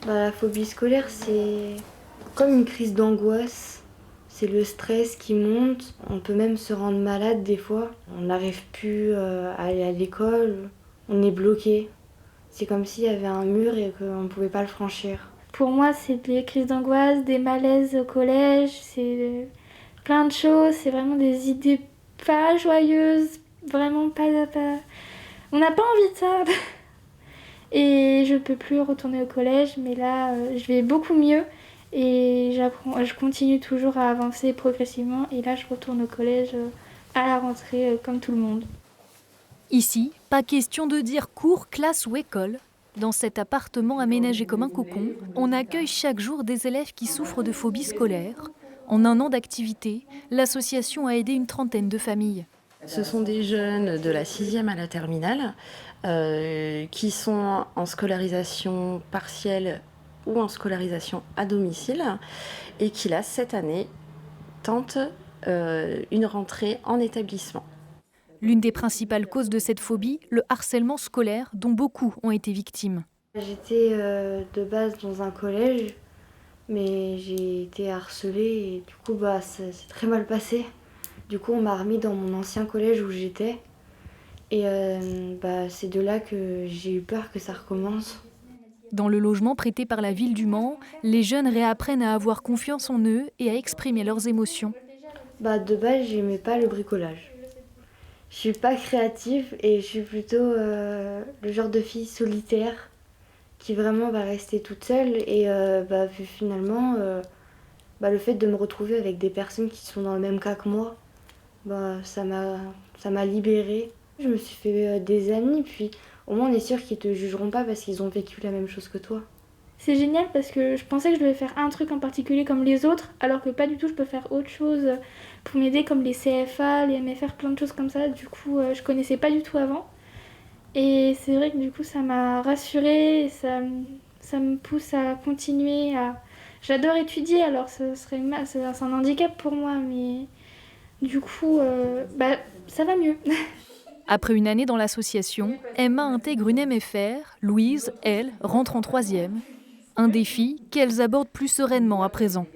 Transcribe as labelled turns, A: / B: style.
A: La phobie scolaire, c'est comme une crise d'angoisse. C'est le stress qui monte. On peut même se rendre malade des fois. On n'arrive plus à aller à l'école. On est bloqué. C'est comme s'il y avait un mur et qu'on ne pouvait pas le franchir.
B: Pour moi, c'est des crises d'angoisse, des malaises au collège, c'est plein de choses. C'est vraiment des idées pas joyeuses, vraiment pas... On n'a pas envie de ça. Et je peux plus retourner au collège, mais là, je vais beaucoup mieux. Et je continue toujours à avancer progressivement. Et là, je retourne au collège à la rentrée, comme tout le monde.
C: Ici, pas question de dire cours, classe ou école. Dans cet appartement aménagé comme un cocon, on accueille chaque jour des élèves qui souffrent de phobie scolaire. En 1 an d'activité, l'association a aidé une trentaine de familles.
D: Ce sont des jeunes de la 6e à la terminale qui sont en scolarisation partielle ou en scolarisation à domicile et qui, là, cette année, tentent une rentrée en établissement.
C: L'une des principales causes de cette phobie, le harcèlement scolaire, dont beaucoup ont été victimes.
A: J'étais de base dans un collège, mais j'ai été harcelée et du coup, ça s'est très mal passé. Du coup, on m'a remis dans mon ancien collège où j'étais. Et c'est de là que j'ai eu peur que ça recommence.
C: Dans le logement prêté par la ville du Mans, les jeunes réapprennent à avoir confiance en eux et à exprimer leurs émotions.
A: De base, j'aimais pas le bricolage. Je suis pas créative et je suis plutôt le genre de fille solitaire qui vraiment va rester toute seule. Et finalement, le fait de me retrouver avec des personnes qui sont dans le même cas que moi, ça m'a libérée. Je me suis fait des amis, puis au moins on est sûr qu'ils te jugeront pas parce qu'ils ont vécu la même chose que toi.
B: C'est génial parce que je pensais que je devais faire un truc en particulier comme les autres, alors que pas du tout, je peux faire autre chose pour m'aider comme les CFA, les MFR, plein de choses comme ça. Du coup, je connaissais pas du tout avant. Et c'est vrai que du coup, ça m'a rassurée, et ça me pousse à continuer à... J'adore étudier, alors c'est un handicap pour moi, mais du coup, ça va mieux.
C: Après une année dans l'association, Emma intègre une MFR, Louise, elle, rentre en 3e. Un défi qu'elles abordent plus sereinement à présent.